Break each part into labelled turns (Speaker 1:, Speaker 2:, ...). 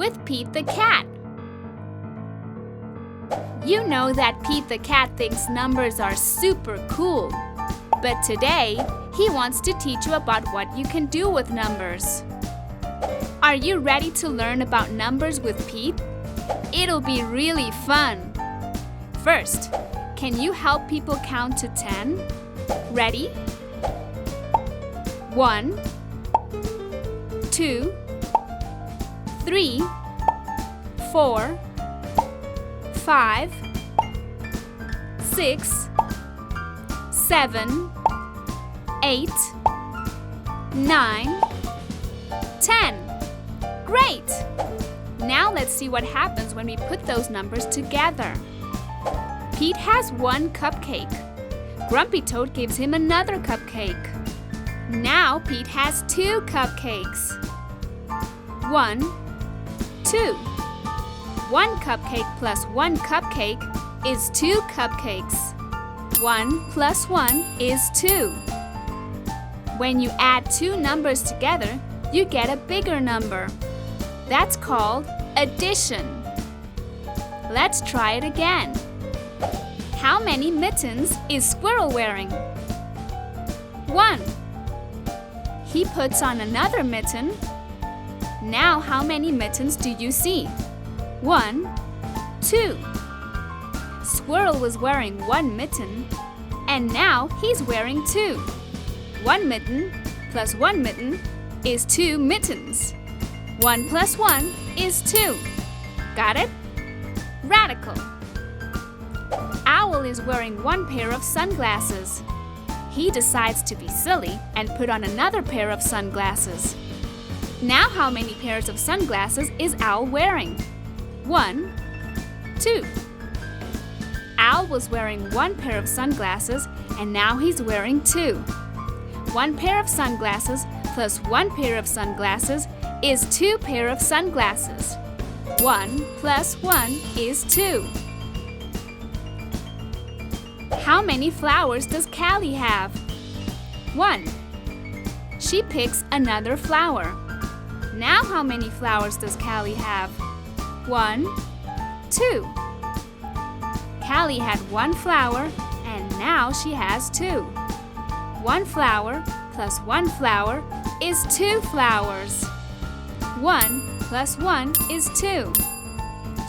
Speaker 1: with Pete the cat. You know that Pete the cat thinks numbers are super cool. But today, he wants to teach you about what you can do with numbers. Are you ready to learn about numbers with Pete? It'll be really fun. First, can you help people count to 10? Ready? 1, 2, 3, 4, 5, 6, 7, 8, 9, 10. Great! Now let's see what happens when we put those numbers together. Pete has one cupcake. Grumpy Toad gives him another cupcake. Now Pete has 2 cupcakes. 1, 2. 1 cupcake plus 1 cupcake is 2 cupcakes. 1 plus 1 is 2. When you add 2 numbers together, you get a bigger number. That's called addition. Let's try it again. How many mittens is Squirrel wearing? 1. He puts on another mitten. Now how many mittens do you see? 1, 2. Squirrel was wearing 1 mitten, and now he's wearing 2. 1 mitten plus 1 mitten is 2 mittens. 1 plus 1 is 2. Got it? Radical. Owl is wearing 1 pair of sunglasses. He decides to be silly and put on another pair of sunglasses. Now how many pairs of sunglasses is Owl wearing? 1, 2. Owl was wearing 1 pair of sunglasses and now he's wearing 2. 1 pair of sunglasses plus 1 pair of sunglasses is 2 pair of sunglasses. 1 plus 1 is 2. How many flowers does Callie have? 1. She picks another flower. Now how many flowers does Callie have? 1, 2. Callie had 1 flower and now she has 2. 1 flower plus 1 flower is 2 flowers. 1 plus 1 is 2.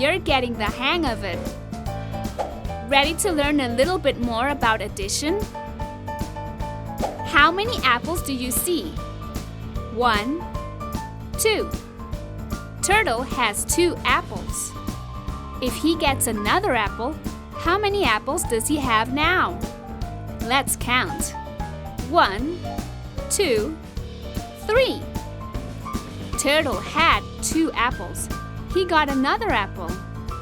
Speaker 1: You're getting the hang of it. Ready to learn a little bit more about addition? How many apples do you see? 1, 2. Turtle has 2 apples. If he gets another apple, how many apples does he have now? Let's count. 1, 2, 3. Turtle had 2 apples. He got another apple.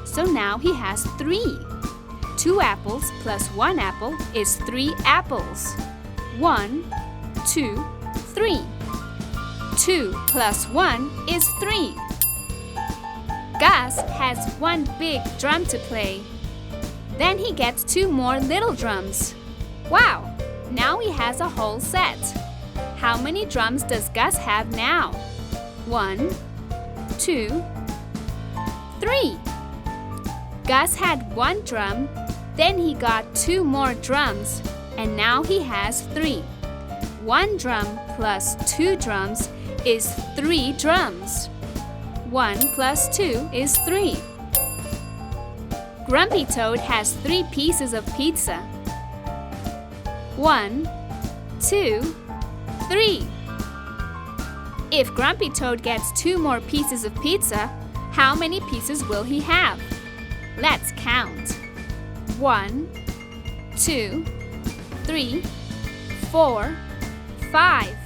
Speaker 1: So now he has 3. 2 apples plus 1 apple is 3 apples. 1, 2, 3. 2 plus 1 is 3. Gus has 1 big drum to play. Then he gets 2 more little drums. Wow! Now he has a whole set. How many drums does Gus have now? 1, 2, 3. Gus had 1 drum, then he got 2 more drums, and now he has 3. 1 drum plus 2 drums is 3 drums. 1 plus 2 is 3. Grumpy Toad has 3 pieces of pizza. 1, 2, 3. If Grumpy Toad gets 2 more pieces of pizza, how many pieces will he have? Let's count. 1, 2, 3, 4, 5.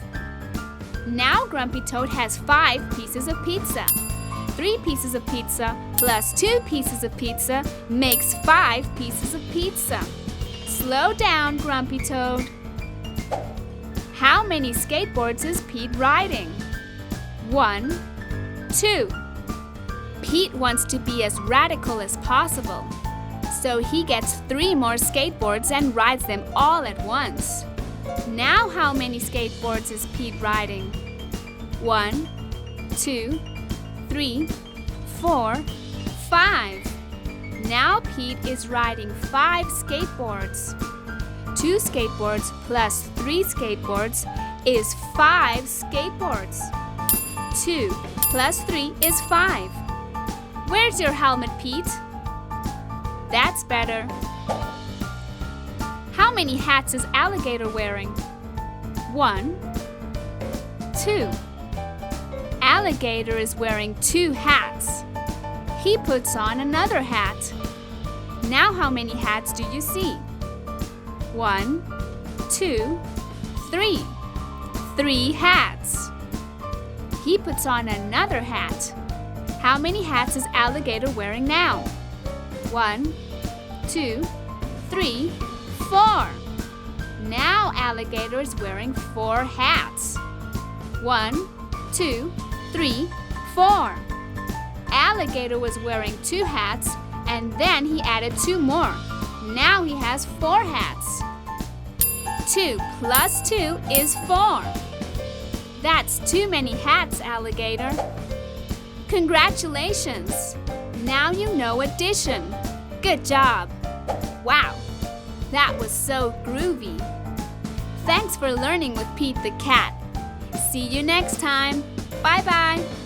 Speaker 1: Now Grumpy Toad has 5 pieces of pizza. 3 pieces of pizza plus 2 pieces of pizza makes 5 pieces of pizza. Slow down, Grumpy Toad. How many skateboards is Pete riding? 1, 2. Pete wants to be as radical as possible. So he gets 3 more skateboards and rides them all at once. Now how many skateboards is Pete riding? 1, 2, 3, 4, 5. Now Pete is riding 5 skateboards. 2 skateboards plus 3 skateboards is 5 skateboards. 2 plus 3 is 5. Where's your helmet, Pete? That's better. How many hats is Alligator wearing? 1, 2. Alligator is wearing 2 hats. He puts on another hat. Now how many hats do you see? 1, 2, 3. 3 hats. He puts on another hat. How many hats is Alligator wearing now? 1, 2, 3, 4. Now Alligator is wearing 4 hats. 1, 2, 3, 4. Alligator was wearing 2 hats and then he added 2 more. Now he has 4 hats. 2 plus 2 is 4. That's too many hats, Alligator. Congratulations! Now you know addition. Good job! Wow, that was so groovy. Thanks for learning with Pete the Cat. See you next time. Bye-bye.